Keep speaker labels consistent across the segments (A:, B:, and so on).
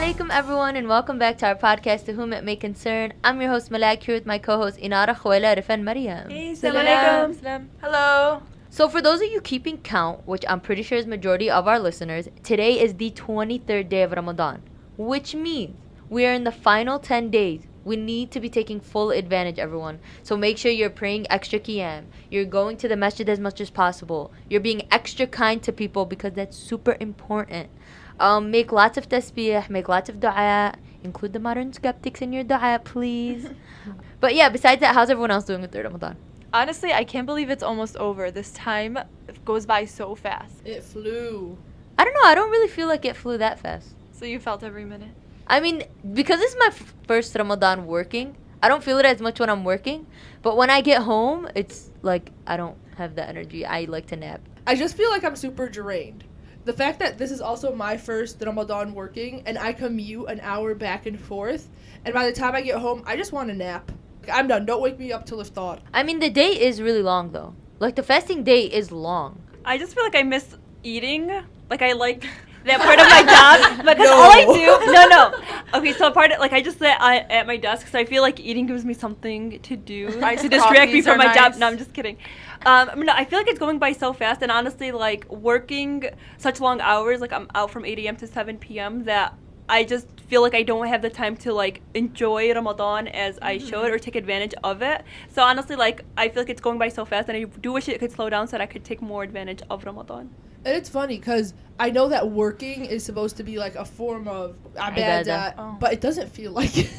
A: alaikum everyone and welcome back to our podcast To Whom It May Concern. I'm your host Malak here with my co-host Inara, Khuwaila, Rifan, Maryam.
B: Hey, Assalamu alaikum. Hello.
A: So for those of you keeping count, which I'm pretty sure is majority of our listeners, today is the 23rd day of Ramadan, which means we are in the final 10 days. We need to be taking full advantage, everyone. So make sure you're praying extra qiyam. You're going to the masjid as much as possible. You're being extra kind to people because that's super important. Make lots of tasbih, make lots of dua. Include the modern skeptics in your dua, please. But yeah, besides that, how's everyone else doing with their Ramadan?
B: Honestly, I can't believe it's almost over. This time goes by so fast.
C: It flew.
A: I don't know. I don't really feel like it flew that fast.
B: So you felt every minute?
A: I mean, because this is my first Ramadan working, I don't feel it as much when I'm working. But when I get home, it's like I don't have the energy. I like to nap.
C: I just feel like I'm super drained. The fact that this is also my first Ramadan working and I commute an hour back and forth, and by the time I get home, I just want to nap. I'm done. Don't wake me up till iftar.
A: I mean, the day is really long, though. Like, the fasting day is long.
D: I just feel like I miss eating. Like, I like that part of my job. Because all I do... No. Okay, so part of... Like, I just sit at my desk, so I feel like eating gives me something to do to distract me from my job. No, I'm just kidding. I feel like it's going by so fast, and honestly, like, working such long hours, like, I'm out from 8 a.m. to 7 p.m., that I just feel like I don't have the time to, like, enjoy Ramadan as I should or take advantage of it. So, honestly, like, I feel like it's going by so fast, and I do wish it could slow down so that I could take more advantage of Ramadan.
C: And it's funny because I know that working is supposed to be like a form of ibadah, but it doesn't feel like it.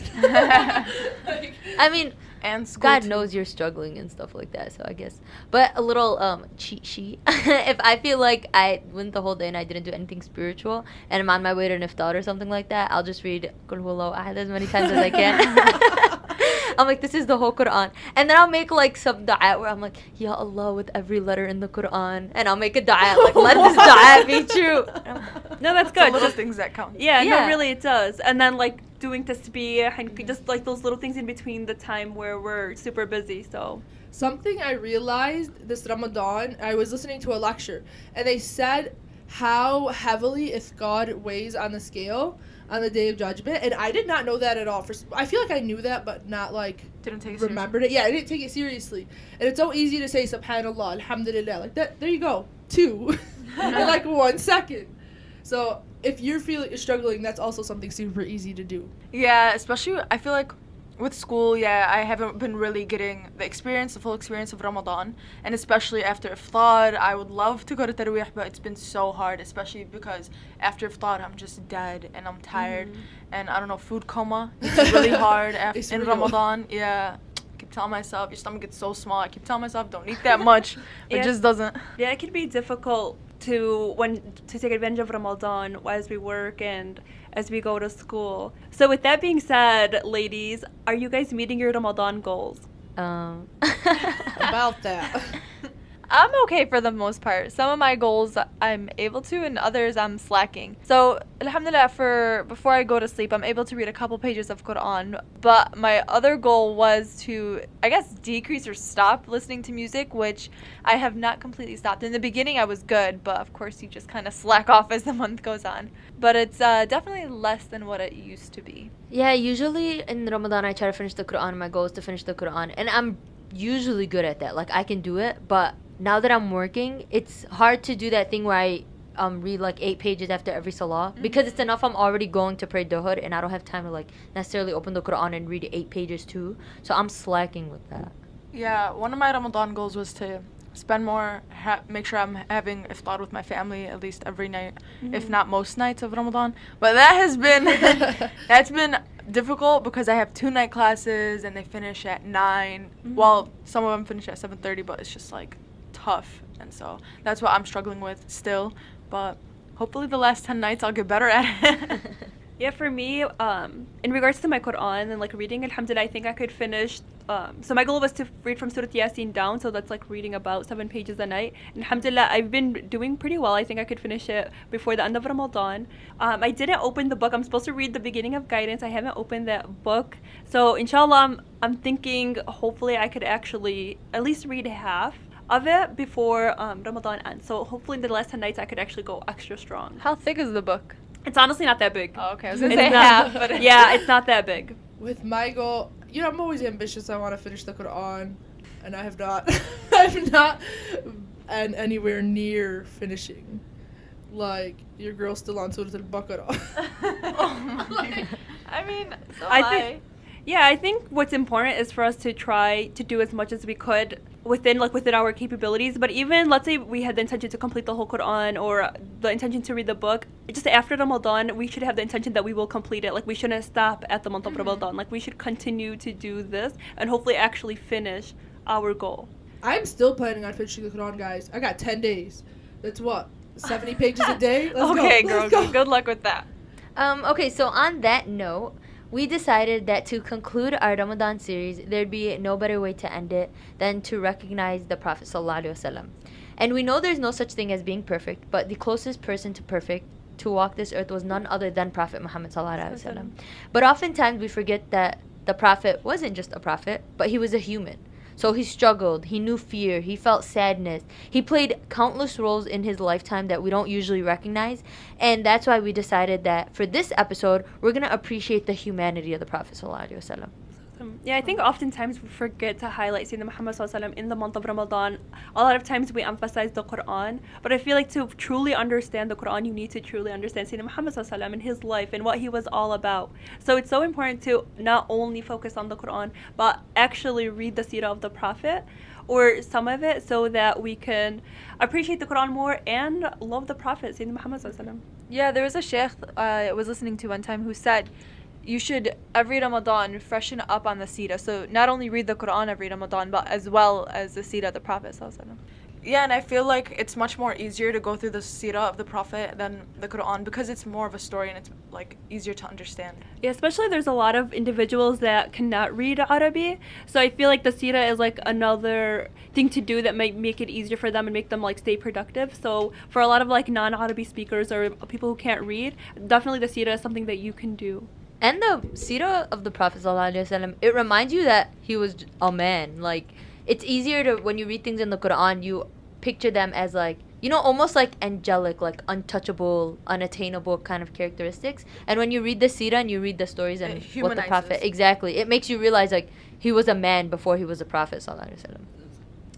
A: I mean,
B: and
A: God knows you're struggling and stuff like that, so I guess. But a little cheat sheet. If I feel like I went the whole day and I didn't do anything spiritual and I'm on my way to an iftar or something like that, I'll just read Qul Huwallahu Ahad as many times as I can. I'm like, this is the whole Quran. And then I'll make like some dua where I'm like, Ya Allah with every letter in the Quran. And I'll make a dua, like, let this dua be true.
D: No, that's good.
B: Little things that count.
D: Yeah, no, really it does. And then, like, doing tasbih and just, like, those little things in between the time where we're super busy, so...
C: Something I realized this Ramadan, I was listening to a lecture, and they said how heavily God weighs on the scale on the Day of Judgment, and I did not know that at all. I feel like I knew that, but not, like,
B: didn't take it
C: remembered
B: seriously.
C: it. Yeah, I didn't take it seriously. And it's so easy to say, Subhanallah, Alhamdulillah, like that. There you go. 2. In, like, 1 second. So if you're struggling, that's also something super easy to do.
B: Yeah, especially I feel like with school, I haven't been really getting the full experience of Ramadan. And especially after iftar, I would love to go to Taraweeh, but it's been so hard, especially because after iftar, I'm just dead and I'm tired. And I don't know, food coma. It's really hard in Ramadan. Yeah. I keep telling myself, your stomach gets so small. I keep telling myself, don't eat that much. But it just doesn't.
D: Yeah, it can be difficult to take advantage of Ramadan as we work and as we go to school. So with that being said, ladies, are you guys meeting your Ramadan goals?
C: About that.
B: I'm okay for the most part. Some of my goals I'm able to, and others I'm slacking. So, alhamdulillah, before I go to sleep, I'm able to read a couple pages of Quran. But my other goal was to, I guess, decrease or stop listening to music, which I have not completely stopped. In the beginning, I was good, but of course, you just kind of slack off as the month goes on. But it's definitely less than what it used to be.
A: Yeah, usually in Ramadan, I try to finish the Quran. My goal is to finish the Quran. And I'm usually good at that. Like, I can do it, but now that I'm working, it's hard to do that thing where I read like 8 pages after every salah because it's enough I'm already going to pray duhur and I don't have time to like necessarily open the Quran and read 8 pages too. So I'm slacking with that.
B: Yeah, one of my Ramadan goals was to spend more, make sure I'm having iftar with my family at least every night, if not most nights of Ramadan. But that has been, that's been difficult because I have 2 night classes and they finish at 9. Well, some of them finish at 7:30, but it's just like tough. And so that's what I'm struggling with still. But hopefully the last 10 nights I'll get better at it.
D: Yeah, for me, in regards to my Quran and like reading, alhamdulillah, I think I could finish. So my goal was to read from Surah Yasin down, so that's like reading about 7 pages a night. And alhamdulillah, I've been doing pretty well. I think I could finish it before the end of Ramadan. I didn't open the book. I'm supposed to read the beginning of guidance. I haven't opened that book. So inshallah, I'm thinking hopefully I could actually at least read half of it before Ramadan ends. So hopefully in the last 10 nights I could actually go extra strong.
B: How thick is the book?
D: It's honestly not that big.
B: Oh, okay. I was
D: It's
B: gonna say
D: not-
B: half, but
D: yeah, it's not that big.
C: With my goal, I'm always ambitious. I want to finish the Quran, and I have not. I've not, and anywhere near finishing. Like your girl's still on Surah Al-Baqarah.
B: Oh my. I mean, so
D: I think, yeah, I think what's important is for us to try to do as much as we could within our capabilities. But even, let's say we had the intention to complete the whole Quran or the intention to read the book, just after Ramadan, we should have the intention that we will complete it. Like, we shouldn't stop at the month of Ramadan. Like, we should continue to do this and hopefully actually finish our goal.
C: I'm still planning on finishing the Quran, guys. I got 10 days. That's what? 70 pages a day? Let's
B: okay,
C: go.
B: girl,
C: Let's go.
B: good luck with that.
A: Okay, so on that note, we decided that to conclude our Ramadan series, there'd be no better way to end it than to recognize the Prophet ﷺ. And we know there's no such thing as being perfect, but the closest person to perfect to walk this earth was none other than Prophet Muhammad ﷺ. But oftentimes we forget that the Prophet wasn't just a prophet, but he was a human. So he struggled, he knew fear, he felt sadness. He played countless roles in his lifetime that we don't usually recognize. And that's why we decided that for this episode, we're going to appreciate the humanity of the Prophet ﷺ.
D: Yeah, I think oftentimes we forget to highlight Sayyidina Muhammad ﷺ in the month of Ramadan. A lot of times we emphasize the Quran, but I feel like to truly understand the Quran, you need to truly understand Sayyidina Muhammad ﷺ and his life and what he was all about. So it's so important to not only focus on the Quran, but actually read the seerah of the Prophet or some of it so that we can appreciate the Quran more and love the Prophet, Sayyidina Muhammad ﷺ.
B: Yeah, there was a sheikh I was listening to one time who said you should every Ramadan freshen up on the seerah. So not only read the Quran every Ramadan, but as well as the seerah of the Prophet ﷺ. Yeah, and I feel like it's much more easier to go through the seerah of the Prophet than the Quran because it's more of a story and it's like easier to understand.
D: Yeah, especially there's a lot of individuals that cannot read Arabic, so I feel like the seerah is like another thing to do that might make it easier for them and make them like stay productive. So for a lot of like non-Arabic speakers or people who can't read, definitely the seerah is something that you can do.
A: And the seerah of the Prophet ﷺ, it reminds you that he was a man. Like, it's easier to, when you read things in the Quran, you picture them as like, almost like angelic, like untouchable, unattainable kind of characteristics. And when you read the seerah and you read the stories and what the Prophet, exactly, it makes you realize like he was a man before he was a Prophet ﷺ.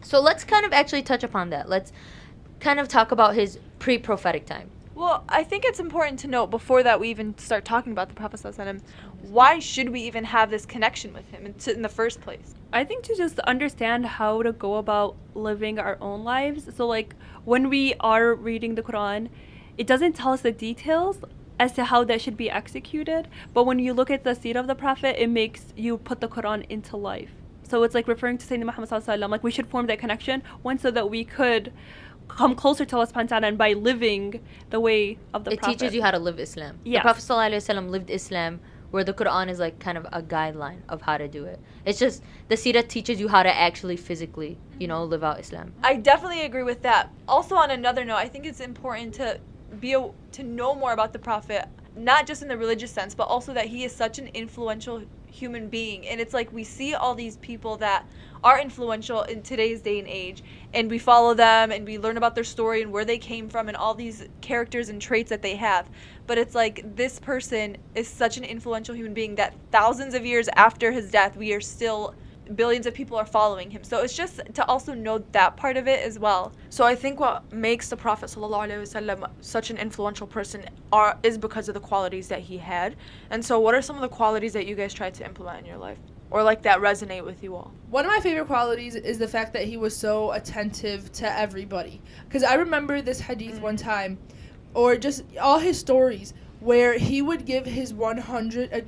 A: So let's kind of actually touch upon that. Let's kind of talk about his pre-prophetic time.
B: Well, I think it's important to note before that we even start talking about the Prophet ﷺ, why should we even have this connection with him in the first place?
D: I think to just understand how to go about living our own lives. So like when we are reading the Quran, it doesn't tell us the details as to how that should be executed. But when you look at the seerah of the Prophet, it makes you put the Quran into life. So it's like referring to Sayyidina Muhammad ﷺ, like we should form that connection, one, so that we could come closer to Allah subhanahu wa ta'ala and by living the way of the Prophet.
A: It teaches you how to live Islam.
D: Yes.
A: The Prophet ﷺ lived Islam, where the Quran is like kind of a guideline of how to do it. It's just the seerah teaches you how to actually physically, live out Islam.
B: I definitely agree with that. Also, on another note, I think it's important to know more about the Prophet, not just in the religious sense, but also that he is such an influential human being. And it's like we see all these people that are influential in today's day and age, and we follow them and we learn about their story and where they came from and all these characters and traits that they have. But it's like this person is such an influential human being that thousands of years after his death, we are still, billions of people are following him. So it's just to also know that part of it as well. So I think what makes the Prophet ﷺ such an influential person is because of the qualities that he had. And so what are some of the qualities that you guys tried to implement in your life? Or like that resonate with you all?
C: One of my favorite qualities is the fact that he was so attentive to everybody. Because I remember this hadith one time, or just all his stories, where he would give his 100%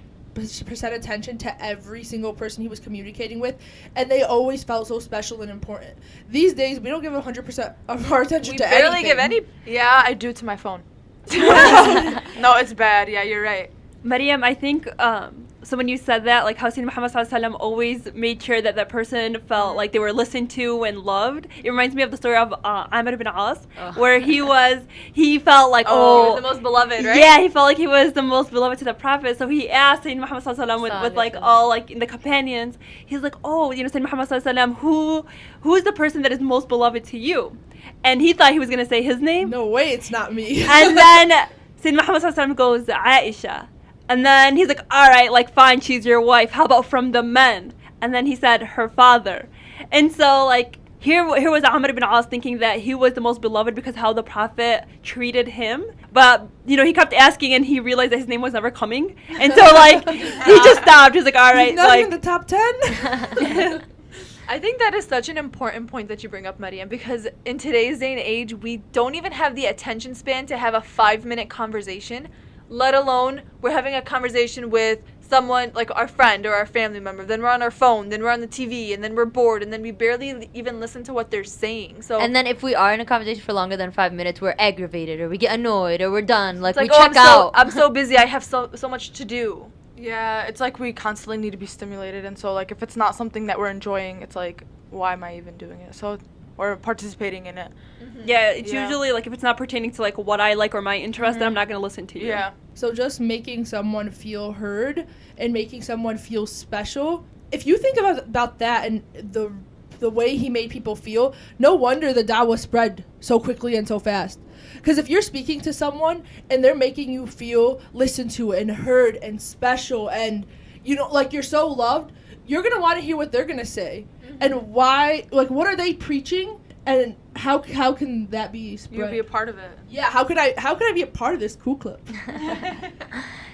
C: attention to every single person he was communicating with, and they always felt so special and important. These days, we don't give 100% of our attention to anything.
B: We barely give any. Yeah, I do to my phone. No, it's bad. Yeah, you're right.
D: Maryam, I think, so when you said that, like how Sayyidina Muhammad ﷺ always made sure that that person felt like they were listened to and loved, it reminds me of the story of Amr ibn As, where he felt like,
B: he was the most beloved, right?
D: Yeah, he felt like he was the most beloved to the Prophet. So he asked Sayyidina Muhammad ﷺ with like all like the companions, he's like, Sayyidina Muhammad ﷺ, who is the person that is most beloved to you? And he thought he was going to say his name.
C: No way, it's not me.
D: And then Sayyidina Muhammad sallallahu alaihi wasallam goes, Aisha. And then he's like, all right, like, fine, she's your wife. How about from the men? And then he said, her father. And so, like, here was Amr ibn As thinking that he was the most beloved because how the Prophet treated him. But, you know, he kept asking and he realized that his name was never coming. And so, like, he just stopped. He's like, all right,
C: not
D: like.
C: even the top 10.
B: I think that is such an important point that you bring up, Maryam, because in today's day and age, we don't even have the attention span to have a 5-minute conversation, let alone we're having a conversation with someone like our friend or our family member. Then we're on our phone, then we're on the TV, and then we're bored, and then we barely even listen to what they're saying. So
A: And then if we are in a conversation for longer than 5 minutes, we're aggravated or we get annoyed or we're done. Like,
B: it's
A: we
B: like,
A: check out.
B: I'm so busy. I have so much to do. Yeah, it's like we constantly need to be stimulated, and so like if it's not something that we're enjoying, it's like, why am I even doing it? So, or participating in it.
D: Yeah, it's usually, like, if it's not pertaining to, like, what I like or my interest, then I'm not going to listen to you.
B: Yeah.
C: So just making someone feel heard and making someone feel special. If you think about that and the way he made people feel, no wonder the da'wah spread so quickly and so fast. Because if you're speaking to someone and they're making you feel listened to and heard and special and, you know, like you're so loved, you're going to want to hear what they're going to say. And why, like, what are they preaching? And how can that be spread?
B: You'd be a part of it.
C: Yeah, how could I be a part of this cool club?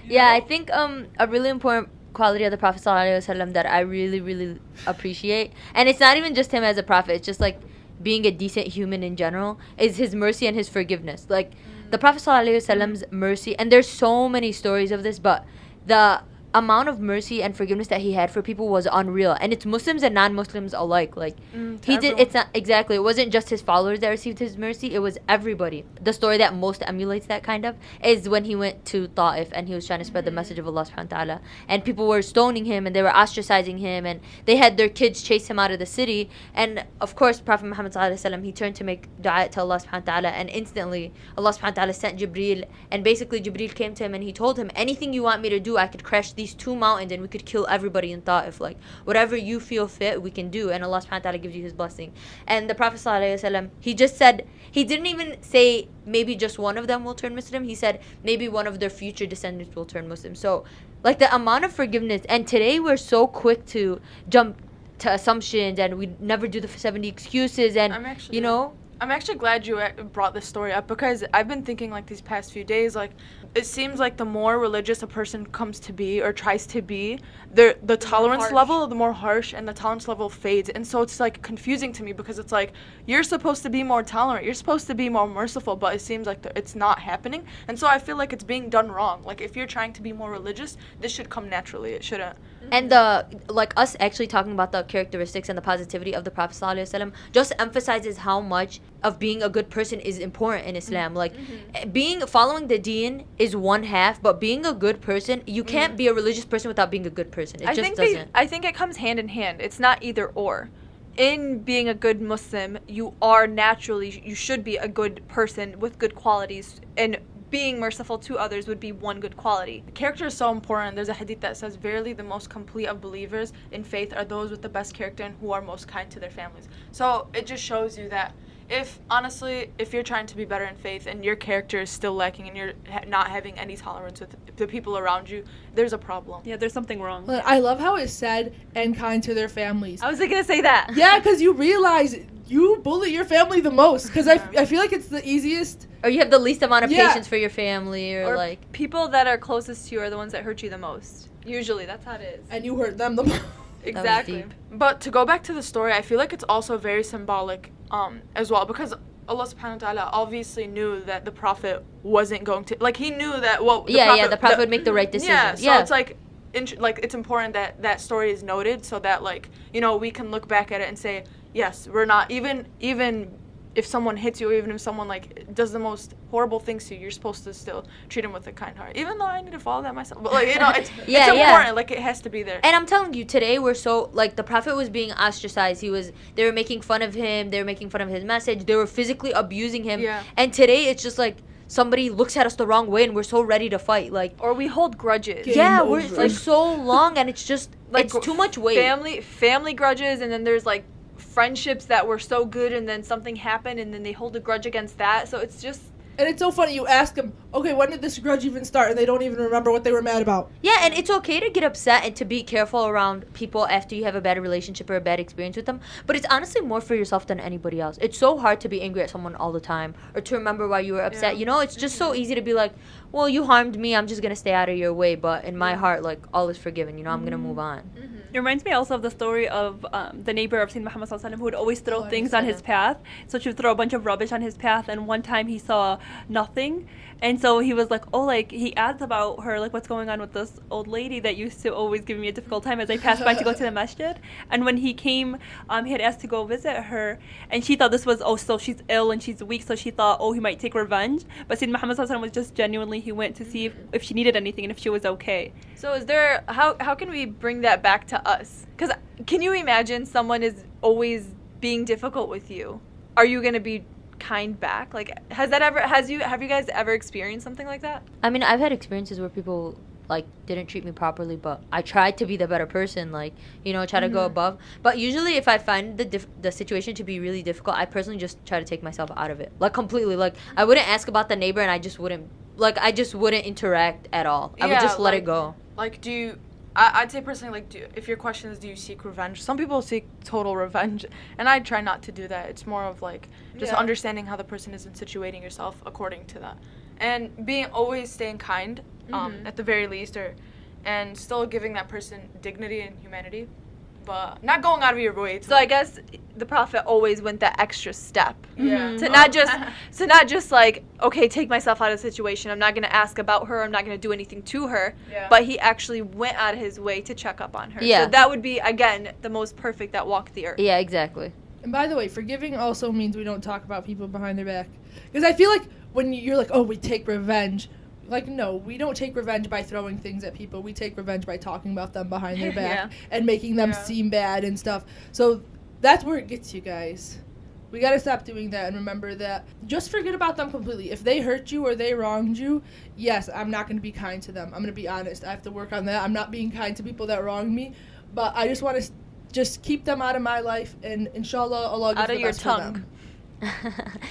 A: Yeah, I think a really important quality of the Prophet ﷺ that I really, really appreciate, and it's not even just him as a prophet, it's just like being a decent human in general, is his mercy and his forgiveness. Like the Prophet ﷺ's mercy, and there's so many stories of this, but the amount of mercy and forgiveness that he had for people was unreal, and it's Muslims and non-Muslims alike. Like he did, it's not exactly, it wasn't just his followers that received his mercy, it was everybody. The story that most emulates that kind of is when he went to Ta'if and he was trying to spread the message of Allah subhanahu wa ta'ala, and people were stoning him and they were ostracizing him and they had their kids chase him out of the city, and of course Prophet Muhammad sallallahu alaihi wasallam, he turned to make dua to Allah subhanahu wa ta'ala, and instantly Allah subhanahu wa ta'ala sent Jibreel, and basically Jibreel came to him and he told him, anything you want me to do, I could crash these 2 mountains and we could kill everybody in Ta'if. Like whatever you feel fit, we can do, and Allah subhanahu wa ta'ala gives you his blessing. And the Prophet sallallahu alaihi wasallam, he just said, he didn't even say maybe just one of them will turn Muslim, he said maybe one of their future descendants will turn Muslim. So like the amount of forgiveness, and today we're so quick to jump to assumptions and we never do the 70 excuses, and you know,
B: I'm actually glad you brought this story up, because I've been thinking like these past few days, like it seems like the more religious a person comes to be or tries to be, the tolerance level, the more harsh, and the tolerance level fades. And so it's like confusing to me, because it's like you're supposed to be more tolerant, you're supposed to be more merciful, but it seems like it's not happening. And so I feel like it's being done wrong. Like if you're trying to be more religious, this should come naturally. It shouldn't.
A: And the like us actually talking about the characteristics and the positivity of the Prophet ﷺ just emphasizes how much of being a good person is important in Islam. Like following the deen is one half, but being a good person, you can't be a religious person without being a good person. It just doesn't.
B: I think it comes hand in hand. It's not either or. In being a good Muslim, you should be a good person with good qualities, and being merciful to others would be one good quality. Character is so important. There's a hadith that says, verily the most complete of believers in faith are those with the best character and who are most kind to their families. So it just shows you that if you're trying to be better in faith and your character is still lacking and you're not having any tolerance with the people around you, there's a problem.
D: Yeah, there's something wrong.
C: I love how it said, and kind to their families.
B: I was going to say that.
C: Yeah, because you realize you bully your family the most, because I feel like it's the easiest.
A: Or you have the least amount of patience for your family, or like
B: people that are closest to you are the ones that hurt you the most. Usually, that's how it is.
C: And you hurt them the most.
B: Exactly. But to go back to the story, I feel like it's also very symbolic as well, because Allah subhanahu wa ta'ala obviously knew that the Prophet wasn't going to, like, he knew that
A: the Prophet would make the right decision.
B: Yeah, so it's like it's important that that story is noted, so that, like, you know, we can look back at it and say, yes, we're not, even if someone hits you, or even if someone like does the most horrible things to you, you're supposed to still treat them with a kind heart. Even though I need to follow that myself, but like, you know, it's important. Like, it has to be there.
A: And I'm telling you, today we're so, like, the Prophet was being ostracized. They were making fun of him. They were making fun of his message. They were physically abusing him.
B: Yeah.
A: And today it's just like somebody looks at us the wrong way and we're so ready to fight. Like,
B: or we hold grudges.
A: We're for so long, and it's just like it's too much weight.
B: Family grudges, and then there's like friendships that were so good and then something happened and then they hold a grudge against that. So it's just
C: And it's so funny, you ask them, okay, when did this grudge even start? And they don't even remember what they were mad about.
A: Yeah, and it's okay to get upset and to be careful around people after you have a bad relationship or a bad experience with them. But it's honestly more for yourself than anybody else. It's so hard to be angry at someone all the time or to remember why you were upset.
B: Yeah.
A: You know, it's just so easy to be like, well, you harmed me. I'm just going to stay out of your way. But in my heart, like, all is forgiven. You know, I'm going to move on.
D: It reminds me also of the story of the neighbor of Sayyidina Muhammad sallallahu alaihi wasallam who would always throw things on his path. So she would throw a bunch of rubbish on his path, and one time he saw nothing, and so he was like, oh, like, he asked about her, like, what's going on with this old lady that used to always give me a difficult time as I passed by to go to the masjid. And when he came, he had asked to go visit her, and she thought this was, oh, so she's ill and she's weak, so she thought, oh, he might take revenge. But Sayyidina Muhammad sallallahu alaihi wasallam was just genuinely, he went to see if she needed anything and if she was okay.
E: So is there, how can we bring that back to us? Because can you imagine someone is always being difficult with you? Are you going to be kind back? Like, have you guys ever experienced something like that?
A: I mean, I've had experiences where people like didn't treat me properly, but I tried to be the better person, like, you know, try to go above. But usually if I find the situation to be really difficult, I personally just try to take myself out of it, like, completely. Like, I wouldn't ask about the neighbor, and I just wouldn't interact at all. I would just let it go.
B: Like, I'd say personally, like, if your question is, do you seek revenge? Some people seek total revenge, and I try not to do that. It's more of, like, just understanding how the person is and situating yourself according to that. And always staying kind, at the very least, and still giving that person dignity and humanity, but not going out of your way.
E: So I guess the Prophet always went that extra step.
B: Yeah.
E: To not just like, okay, take myself out of the situation. I'm not going to ask about her. I'm not going to do anything to her.
B: Yeah.
E: But he actually went out of his way to check up on her.
A: Yeah.
E: So that would be, again, the most perfect that walked the earth.
A: Yeah, exactly.
C: And by the way, forgiving also means we don't talk about people behind their back. Because I feel like when you're like, oh, we take revenge. Like, no, we don't take revenge by throwing things at people. We take revenge by talking about them behind their back and making them seem bad and stuff. So that's where it gets you guys. We got to stop doing that and remember that. Just forget about them completely. If they hurt you or they wronged you, yes, I'm not going to be kind to them. I'm going to be honest. I have to work on that. I'm not being kind to people that wronged me. But I just want to just keep them out of my life, and inshallah, Allah gives
E: Out of
C: the
E: your
C: best for
E: tongue.
C: them.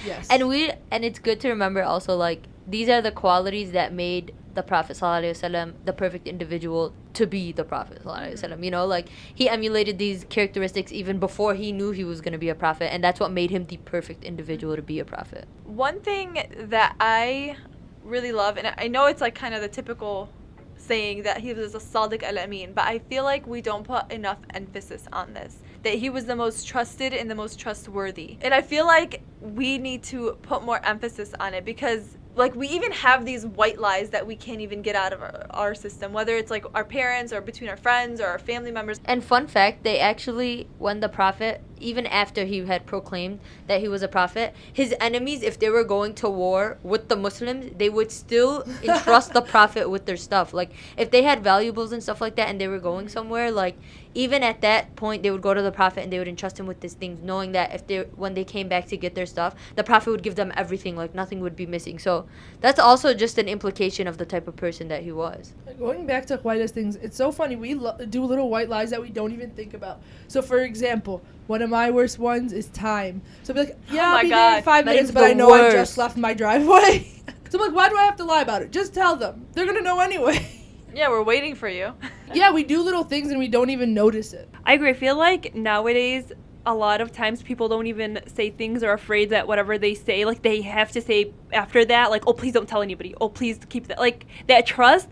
C: Yes.
A: And it's good to remember also, like, these are the qualities that made the Prophet ﷺ the perfect individual to be the Prophet ﷺ. You know, like, he emulated these characteristics even before he knew he was going to be a prophet, and that's what made him the perfect individual to be a prophet.
E: One thing that I really love, and I know it's like kind of the typical saying that he was a Sadiq al-Amin, but I feel like we don't put enough emphasis on this, that he was the most trusted and the most trustworthy. And I feel like we need to put more emphasis on it, because like, we even have these white lies that we can't even get out of our system, whether it's like our parents or between our friends or our family members.
A: And fun fact, they actually, when the Prophet, even after he had proclaimed that he was a prophet, his enemies, if they were going to war with the Muslims, they would still entrust the Prophet with their stuff. Like, if they had valuables and stuff like that and they were going somewhere, like, even at that point, they would go to the Prophet and they would entrust him with these things, knowing that when they came back to get their stuff, the Prophet would give them everything, like, nothing would be missing. So that's also just an implication of the type of person that he was.
C: Going back to whitest things, it's so funny. We do little white lies that we don't even think about. So, for example, one of my worst ones is time. So I'll be like, yeah, I'll be there in 5 minutes, but I know I just left my driveway. So I'm like, why do I have to lie about it? Just tell them. They're going to know anyway.
E: Yeah, we're waiting for you.
C: Yeah, we do little things and we don't even notice it.
D: I agree. I feel like nowadays, a lot of times people don't even say things or are afraid that whatever they say, like, they have to say after that, like, oh, please don't tell anybody. Oh, please keep that. Like, that trust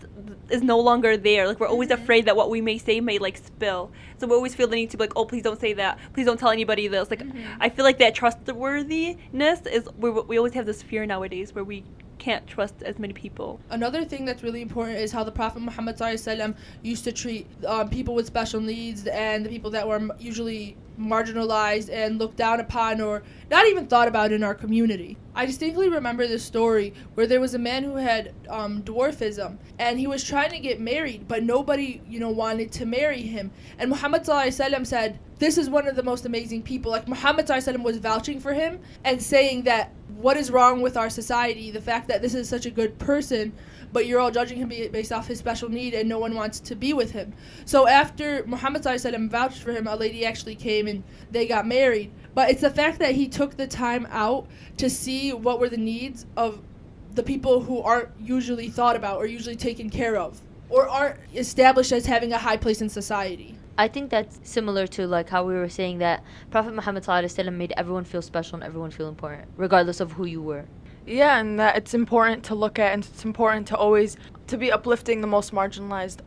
D: is no longer there. Like, we're always afraid that what we may say may, like, spill. So we always feel the need to be like, oh, please don't say that. Please don't tell anybody this. Like, I feel like that trustworthiness is, we always have this fear nowadays where we can't trust as many people.
C: Another thing that's really important is how the Prophet Muhammad ﷺ used to treat people with special needs and the people that were usually marginalized and looked down upon or not even thought about in our community. I distinctly remember this story where there was a man who had dwarfism and he was trying to get married, but nobody, wanted to marry him. And Muhammad ﷺ said, this is one of the most amazing people. Like, Muhammad ﷺ was vouching for him and saying that what is wrong with our society, the fact that this is such a good person, but you're all judging him based off his special need and no one wants to be with him. So after Muhammad ﷺ vouched for him, a lady actually came and they got married. But it's the fact that he took the time out to see what were the needs of the people who aren't usually thought about or usually taken care of or aren't established as having a high place in society.
A: I think that's similar to like how we were saying that Prophet Muhammad ﷺ made everyone feel special and everyone feel important, regardless of who you were.
B: Yeah, and that it's important to look at, and it's important to always to be uplifting the most marginalized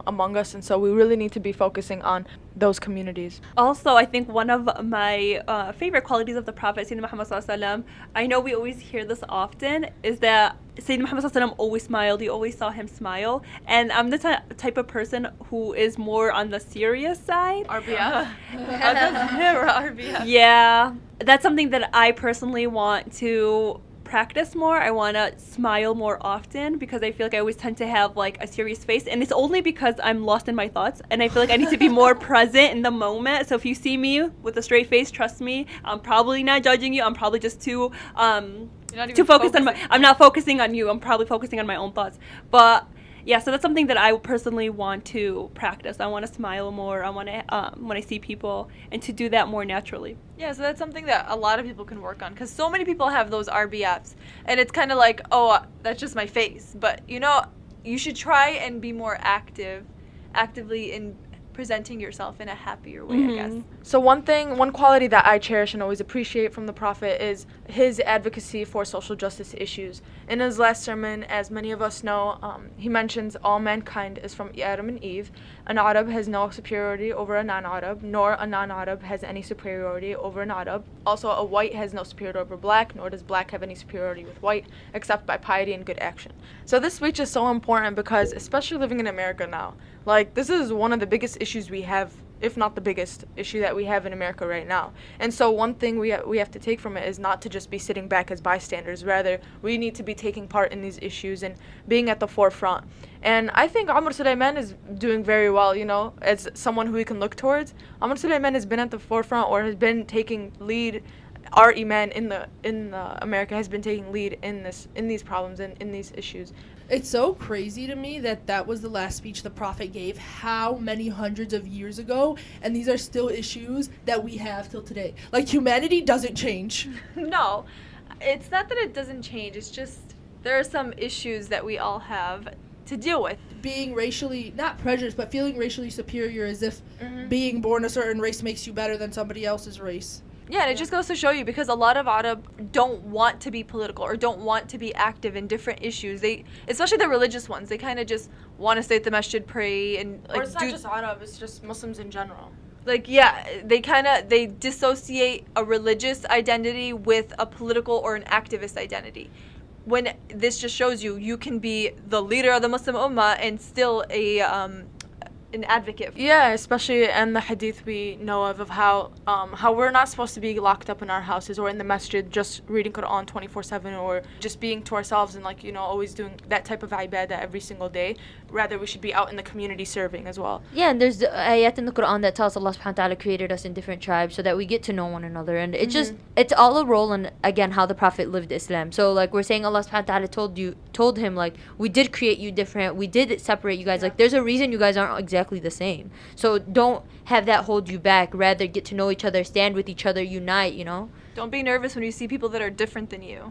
B: among us, and so we really need to be focusing on those communities.
D: Also, I think one of my favorite qualities of the Prophet, Sayyidina Muhammad sallallahu alaihi wasallam, I know we always hear this often, is that Sayyidina Muhammad sallallahu alaihi wasallam always smiled. You always saw him smile. And I'm the type of person who is more on the serious side.
E: RBF. RBF.
D: Yeah, that's something that I personally want to practice more. I want to smile more often because I feel like I always tend to have like a serious face, and it's only because I'm lost in my thoughts and I feel like I need to be more present in the moment. So if you see me with a straight face, trust me, I'm probably not judging you. I'm probably just too focused on I'm not focusing on you. I'm probably focusing on my own thoughts. But yeah, so that's something that I personally want to practice. I want to smile more. I want to, when I see people, and to do that more naturally.
E: Yeah, so that's something that a lot of people can work on, because so many people have those RBFs, and it's kind of like, oh, that's just my face. But, you know, you should try and be more actively in presenting yourself in a happier way, I guess.
B: So one quality that I cherish and always appreciate from the Prophet is his advocacy for social justice issues. In his last sermon, as many of us know, he mentions all mankind is from Adam and Eve. An Arab has no superiority over a non-Arab, nor a non-Arab has any superiority over an Arab. Also, a white has no superiority over black, nor does black have any superiority with white, except by piety and good action. So this speech is so important because, especially living in America now, like, this is one of the biggest issues we have, if not the biggest issue that we have in America right now. And so one thing we have to take from it is not to just be sitting back as bystanders. Rather, we need to be taking part in these issues and being at the forefront. And I think Amr Sulaiman is doing very well, you know, as someone who we can look towards. Amr Sulaiman has been at the forefront, or has been taking lead. Our Iman in America has been taking lead in these problems and in these issues.
C: It's so crazy to me that was the last speech the Prophet gave how many hundreds of years ago, and these are still issues that we have till today. Like, humanity doesn't change.
E: No, it's not that it doesn't change. It's just there are some issues that we all have to deal with.
C: Being racially, not prejudiced, but feeling racially superior, as if being born a certain race makes you better than somebody else's race.
E: Yeah, and it just goes to show you, because a lot of Arab don't want to be political or don't want to be active in different issues. They, especially the religious ones, they kind of just want to stay at the masjid, pray, and like.
B: Or it's not just Arab; it's just Muslims in general.
E: Like, yeah, they dissociate a religious identity with a political or an activist identity. When this just shows you can be the leader of the Muslim Ummah and still an advocate.
B: Yeah, especially in the hadith we know of how we're not supposed to be locked up in our houses or in the masjid just reading Quran 24/7 or just being to ourselves and, like, you know, always doing that type of ibadah every single day. Rather, we should be out in the community serving as well.
A: Yeah, and there's ayat in the Quran that tells Allah subhanahu wa ta'ala created us in different tribes so that we get to know one another, and it's all a role in, again, how the Prophet lived Islam. So, like, we're saying Allah subhanahu wa ta'ala told him, like, we did create you different, we did separate you guys, like, there's a reason you guys aren't exactly the same. So don't have that hold you back. Rather, get to know each other, stand with each other, unite, you know.
E: Don't be nervous when you see people that are different than you.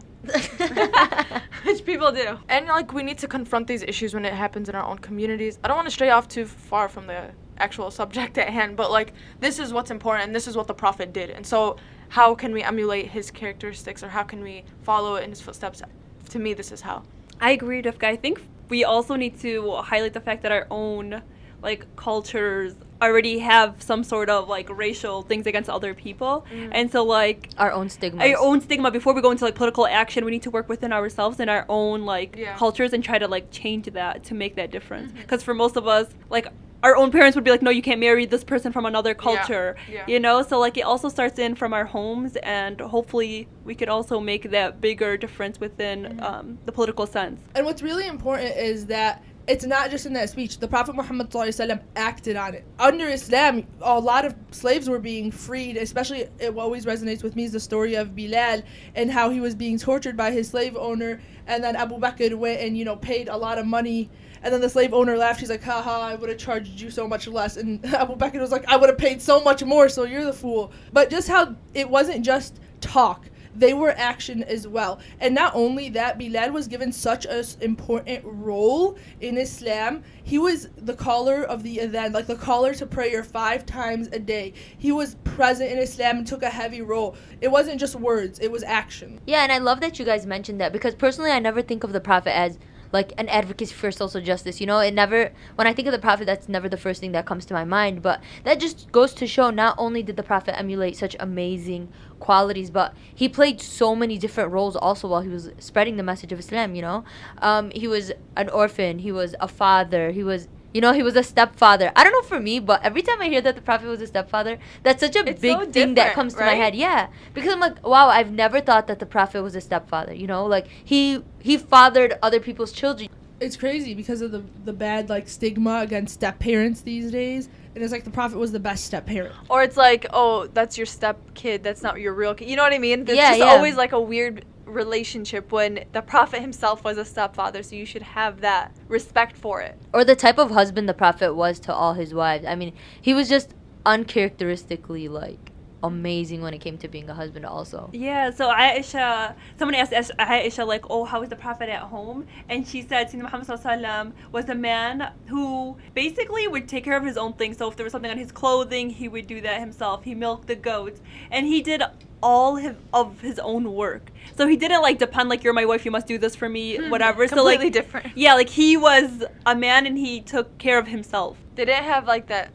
E: Which people do.
B: And, like, we need to confront these issues when it happens in our own communities. I don't want to stray off too far from the actual subject at hand, but, like, this is what's important and this is what the Prophet did. And so how can we emulate his characteristics, or how can we follow in his footsteps? To me, this is how.
D: I agree, Rifka. I think we also need to highlight the fact that our own, like, cultures already have some sort of, like, racial things against other people. And so, like,
A: our own stigma
D: before we go into, like, political action, we need to work within ourselves and our own, like, cultures and try to, like, change that to make that difference. Because for most of us, like, our own parents would be like, no, you can't marry this person from another culture, you know? So, like, it also starts in from our homes, and hopefully we could also make that bigger difference within the political sense.
C: And what's really important is that it's not just in that speech. The Prophet Muhammad ﷺ acted on it. Under Islam, a lot of slaves were being freed, especially, it always resonates with me, is the story of Bilal and how he was being tortured by his slave owner, and then Abu Bakr went and, you know, paid a lot of money. And then the slave owner laughed. He's like, haha, I would have charged you so much less. And Abu Bakr was like, I would have paid so much more, so you're the fool. But just how it wasn't just talk. they were action as well. And not only that, Bilal was given such an important role in Islam. He was the caller of the adhan, like the caller to prayer 5 times a day. He was present in Islam and took a heavy role. It wasn't just words, it was action.
A: Yeah, and I love that you guys mentioned that, because personally I never think of the Prophet as like an advocacy for social justice. You know, it never, when I think of the Prophet, that's never the first thing that comes to my mind. But that just goes to show, not only did the Prophet emulate such amazing qualities, but he played so many different roles also while he was spreading the message of Islam. You know, he was an orphan, he was a father, he was, you know, he was a stepfather. I don't know for me, but every time I hear that the Prophet was a stepfather, that's such a
E: It's
A: big
E: so
A: thing that
E: different,
A: comes to my
E: right?
A: head. Yeah, because I'm like, wow, I've never thought that the Prophet was a stepfather. You know, like he fathered other people's children.
C: It's crazy because of the bad like stigma against step parents these days. And it's like the Prophet was the best step parent.
E: Or it's like, oh, that's your step kid, that's not your real kid. You know what I mean? There's
A: Yeah,
E: just
A: yeah.
E: always like a weird relationship when the Prophet himself was a stepfather, so you should have that respect for it.
A: Or the type of husband the Prophet was to all his wives. I mean, he was just uncharacteristically like amazing when it came to being a husband also.
D: Yeah, so Aisha, someone asked Aisha, like, oh, how was the Prophet at home? And she said Sayyidina Muhammad Sallallahu Alaihi Wasallam was a man who basically would take care of his own things. So if there was something on his clothing, he would do that himself. He milked the goats. And he did all of his own work. So he didn't like depend like, you're my wife, you must do this for me, whatever. So
E: Completely
D: like
E: different.
D: Yeah, like he was a man and he took care of himself.
E: They didn't have like that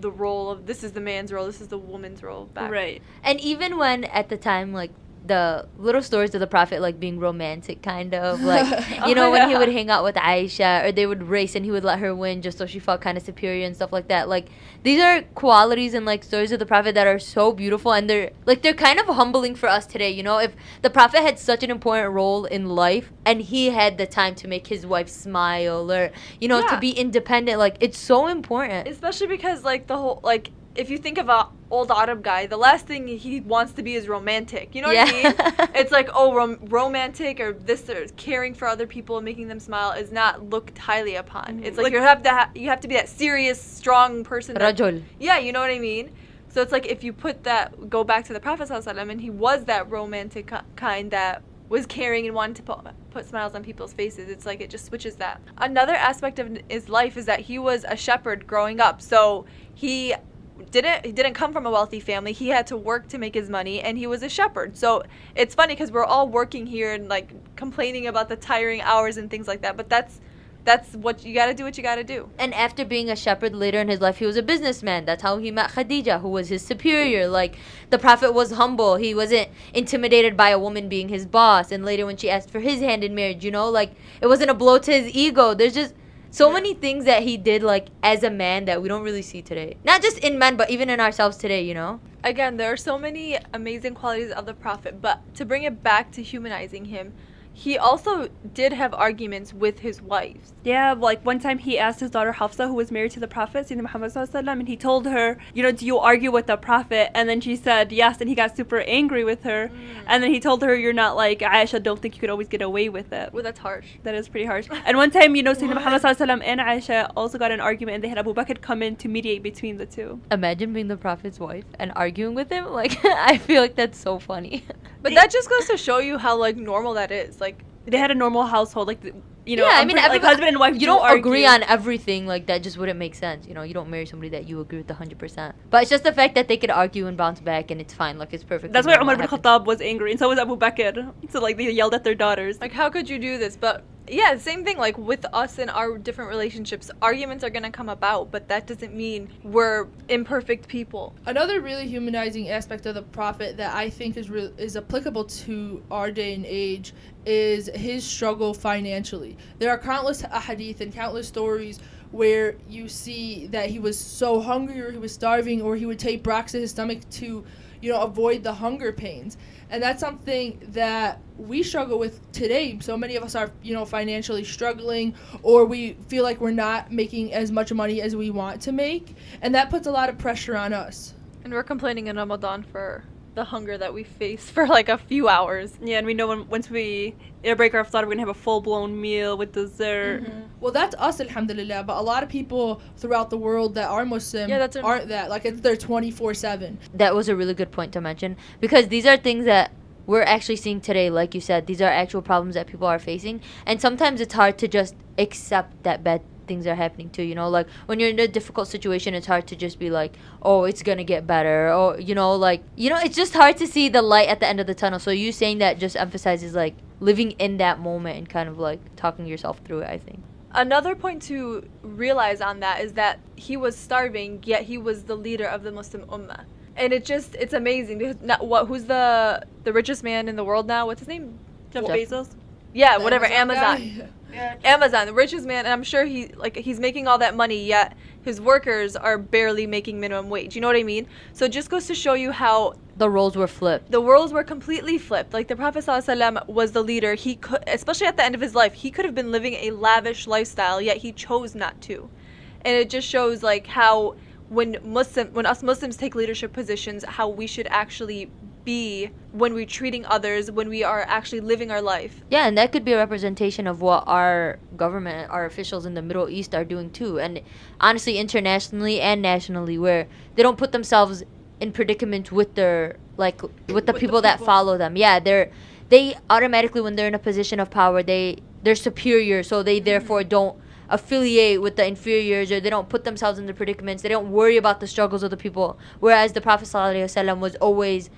E: the role of this is the man's role, this is the woman's role back.
D: Right.
A: And even when at the time, like, the little stories of the Prophet like being romantic, kind of like, you know, when he would hang out with Aisha, or they would race and he would let her win just so she felt kind of superior and stuff like that. Like, these are qualities and like stories of the Prophet that are so beautiful, and they're kind of humbling for us today. You know, if the Prophet had such an important role in life and he had the time to make his wife smile, or, you know, to be independent, like, it's so important.
E: Especially because like the whole, like, if you think of a old Arab guy, the last thing he wants to be is romantic. You know what I mean? It's like, oh, romantic or this, or caring for other people and making them smile is not looked highly upon. It's like you have to be that serious, strong person.
A: Rajul.
E: Yeah, you know what I mean? So it's like if you go back to the Prophet ﷺ, and he was that romantic kind that was caring and wanted to put smiles on people's faces. It's like it just switches that. Another aspect of his life is that he was a shepherd growing up. So he didn't come from a wealthy family. He had to work to make his money, and he was a shepherd. So it's funny because we're all working here and like complaining about the tiring hours and things like that, but that's what you gotta do. What you gotta do.
A: And after being a shepherd later in his life, he was a businessman. That's how he met Khadija, who was his superior. Like, the Prophet was humble. He wasn't intimidated by a woman being his boss. And later when she asked for his hand in marriage, you know, like, it wasn't a blow to his ego. There's just so many things that he did, like, as a man that we don't really see today. Not just in men, but even in ourselves today, you know?
E: Again, there are so many amazing qualities of the Prophet, but to bring it back to humanizing him, he also did have arguments with his wives.
D: Yeah, like one time he asked his daughter Hafsa, who was married to the Prophet, Sayyidina Muhammad Sallallahu Alaihi Wasallam, and he told her, you know, do you argue with the Prophet? And then she said yes, and he got super angry with her. And then he told her, you're not like Aisha, don't think you could always get away with it.
E: Well, that's harsh.
D: That is pretty harsh. And one time, you know, Sayyidina Muhammad Sallallahu Alaihi Wasallam and Aisha also got an argument, and they had Abu Bakr come in to mediate between the two.
A: Imagine being the Prophet's wife and arguing with him. Like, I feel like that's so funny.
E: But that just goes to show you how like normal that is. Like,
D: they had a normal household, like, you know,
A: yeah, I mean,
D: like husband and wife.
A: You don't
D: argue.
A: agree on everything, like, that just wouldn't make sense. You know, you don't marry somebody that you agree with 100%. But it's just the fact that they could argue and bounce back, and it's fine, like, it's perfect.
D: That's why Umar ibn Khattab was angry, and so was Abu Bakr. So like they yelled at their daughters.
E: like, how could you do this? But yeah, same thing. Like with us and our different relationships, arguments are gonna come about, but that doesn't mean we're imperfect people.
C: Another really humanizing aspect of the Prophet that I think is applicable to our day and age is his struggle financially. There are countless ahadith and countless stories where you see that he was so hungry, or he was starving, or he would take bracts to his stomach to, you know, avoid the hunger pains. And that's something that we struggle with today. So many of us are, you know, financially struggling, or we feel like we're not making as much money as we want to make. And that puts a lot of pressure on us.
E: And we're complaining in Ramadan for the hunger that we face for like a few hours.
D: Yeah, and we know once we break our thought, we're gonna have a full-blown meal with dessert.
C: Well, that's us, alhamdulillah, but a lot of people throughout the world that are Muslim aren't that. Like, it's their 24/7.
A: That was a really good point to mention, because these are things that we're actually seeing today, like you said, these are actual problems that people are facing. And sometimes it's hard to just accept that bad things are happening too, you know, like when you're in a difficult situation, it's hard to just be like, oh, it's gonna get better, or you know, like, you know, it's just hard to see the light at the end of the tunnel. So you saying that just emphasizes like living in that moment and kind of like talking yourself through it, I think.
E: Another point to realize on that is that he was starving, yet he was the leader of the Muslim Ummah. And it's amazing because who's the richest man in the world now? What's his name?
D: Jeff Bezos.
E: Yeah,
C: The
E: whatever,
C: Amazon
E: Amazon.
C: guy?
E: Amazon, the richest man, and I'm sure he's making all that money, yet his workers are barely making minimum wage. You know what I mean? So it just goes to show you how
A: The roles were flipped.
E: the roles were completely flipped. Like the Prophet ﷺ was the leader. He could, especially at the end of his life, he could have been living a lavish lifestyle, yet he chose not to. And it just shows like how when us Muslims take leadership positions, how we should actually be when we're treating others, when we are actually living our life.
A: Yeah, and that could be a representation of what our government, our officials in the Middle East are doing too. And honestly, internationally and nationally, where they don't put themselves in predicaments with their, like, with the people that follow them. Yeah, they automatically, when they're in a position of power, they're superior, so they therefore don't affiliate with the inferiors, or they don't put themselves in the predicaments. They don't worry about the struggles of the people. Whereas the Prophet ﷺ was always,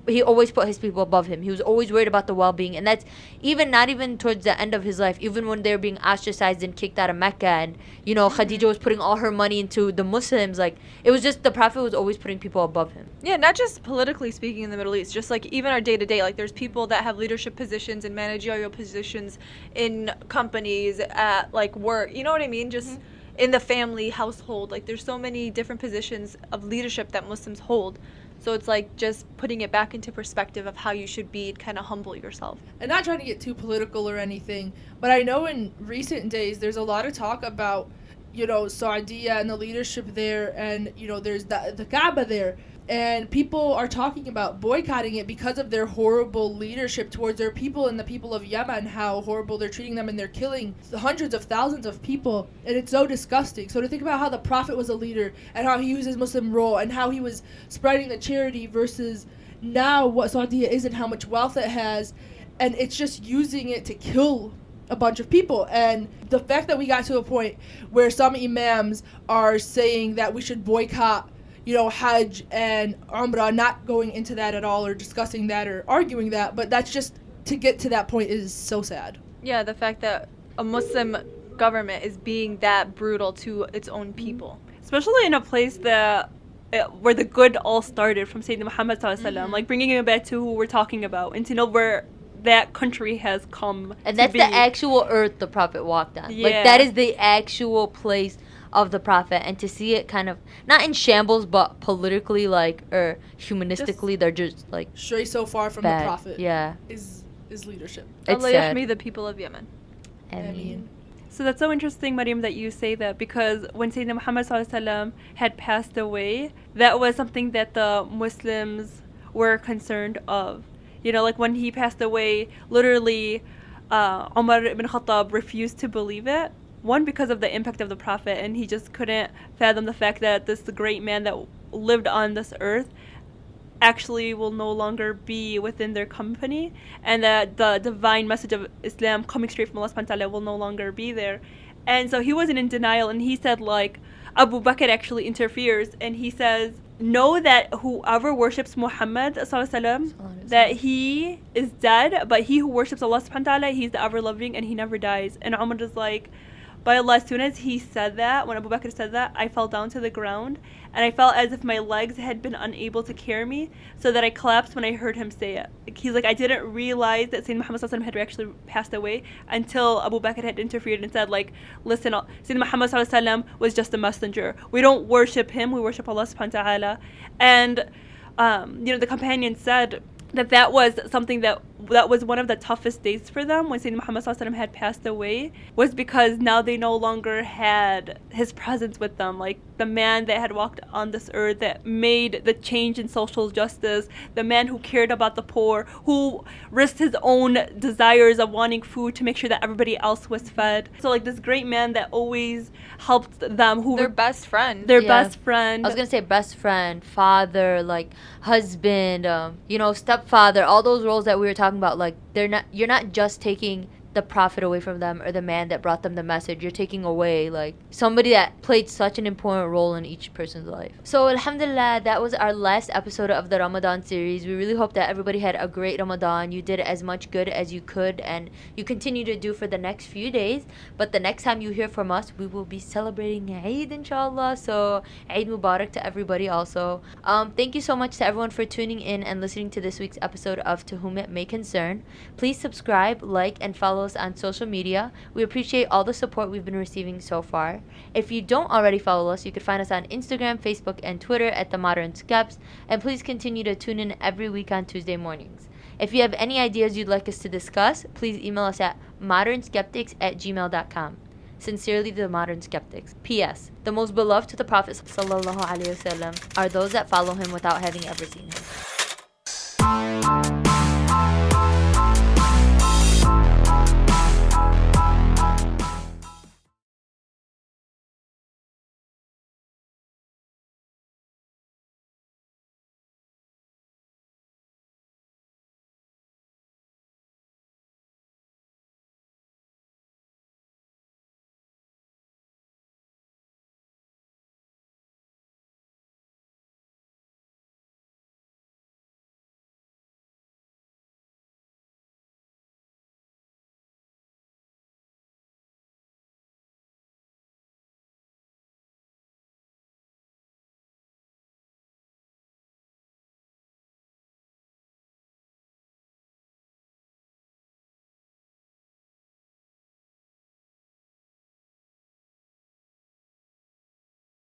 A: he always put his people above him. He was always worried about the well-being. And that's not even towards the end of his life, even when they were being ostracized and kicked out of Mecca, and, you know, Khadija was putting all her money into the Muslims. Like, it was just the Prophet was always putting people above him.
E: Yeah, not just politically speaking in the Middle East, just like even our day-to-day. Like there's people that have leadership positions and managerial positions in companies, at like work. You know what I mean? Just in the family, household. Like there's so many different positions of leadership that Muslims hold. So it's like just putting it back into perspective of how you should be, kind of humble yourself.
C: And not trying to get too political or anything, but I know in recent days there's a lot of talk about, you know, Saudi and the leadership there, and, you know, there's the Kaaba there. And people are talking about boycotting it because of their horrible leadership towards their people and the people of Yemen, how horrible they're treating them, and they're killing hundreds of thousands of people. And it's so disgusting. So to think about how the Prophet was a leader and how he used his Muslim role and how he was spreading the charity versus now what Saudi is and how much wealth it has. And it's just using it to kill a bunch of people. And the fact that we got to a point where some imams are saying that we should boycott, you know, Hajj and Umrah, not going into that at all or discussing that or arguing that, but that's just, to get to that point is so sad.
E: Yeah, the fact that a Muslim government is being that brutal to its own people.
D: Especially in a place that where the good all started from Sayyidina Muhammad sallallahu like bringing it back to who we're talking about and to know where that country has come.
A: And that's
D: to be.
A: the actual earth the Prophet walked on.
D: Yeah.
A: Like, that is the actual place of the Prophet. And to see it kind of, not in shambles, but politically, like, or humanistically, they're just, like,
C: Stray so far from
A: bad.
C: the Prophet
A: Yeah.
C: is leadership.
A: It's
E: Allah
A: sad.
E: yahmi the people of Yemen.
A: I mean,
D: So that's so interesting, Mariam, that you say that, because when Sayyidina Muhammad ﷺ had passed away, that was something that the Muslims were concerned of. You know, like when he passed away, literally, Umar ibn Khattab refused to believe it. One, because of the impact of the Prophet, and he just couldn't fathom the fact that this great man that lived on this earth actually will no longer be within their company, and that the divine message of Islam coming straight from Allah subhanahu wa ta'ala will no longer be there. And so he wasn't in denial, and he said, like, Abu Bakr actually interferes, and he says, know that whoever worships Muhammad sallallahu alaihi wasallam, that he is dead, but he who worships Allah subhanahu wa ta'ala, he's the ever loving and he never dies. And Umar is like, by Allah, as soon as he said that, when Abu Bakr said that, I fell down to the ground, and I felt as if my legs had been unable to carry me, so that I collapsed when I heard him say it. He's like, I didn't realize that Sayyidina Muhammad sallallahu alaihi wasallam had actually passed away until Abu Bakr had interfered and said, like, listen, Sayyidina Muhammad sallallahu alaihi wasallam was just a messenger. We don't worship him, we worship Allah subhanahu wa ta'ala. And, you know, the companion said that was something that that was one of the toughest days for them when Sayyidina Muhammad sallallahu alaihi wasallam had passed away, was because now they no longer had his presence with them. Like, the man that had walked on this earth, that made the change in social justice, the man who cared about the poor, who risked his own desires of wanting food to make sure that everybody else was fed. So like this great man that always helped them, who
E: Their best friend.
D: their
A: Yeah.
D: best friend.
A: I was gonna say best friend, father, like husband, stepfather, all those roles that we were talking about. Like, you're not just taking the prophet away from them or the man that brought them the message. You're taking away like somebody that played such an important role in each person's life. So alhamdulillah, that was our last episode of the Ramadan series. We really hope that everybody had a great Ramadan. You did as much good as you could, and you continue to do for the next few days. But the next time you hear from us, we will be celebrating Eid, inshallah. So Eid Mubarak to everybody also. Thank you so much to everyone for tuning in and listening to this week's episode of To Whom It May Concern. Please subscribe, like, and follow us on social media. We appreciate all the support we've been receiving so far. If you don't already follow us, you can find us on Instagram, Facebook, and Twitter at The Modern Skeps. And please continue to tune in every week on Tuesday mornings. If you have any ideas you'd like us to discuss, please email us at modernskeptics@gmail.com. Sincerely, The Modern Skeptics. P.S. The most beloved to the Prophet ﷺ are those that follow him without having ever seen him.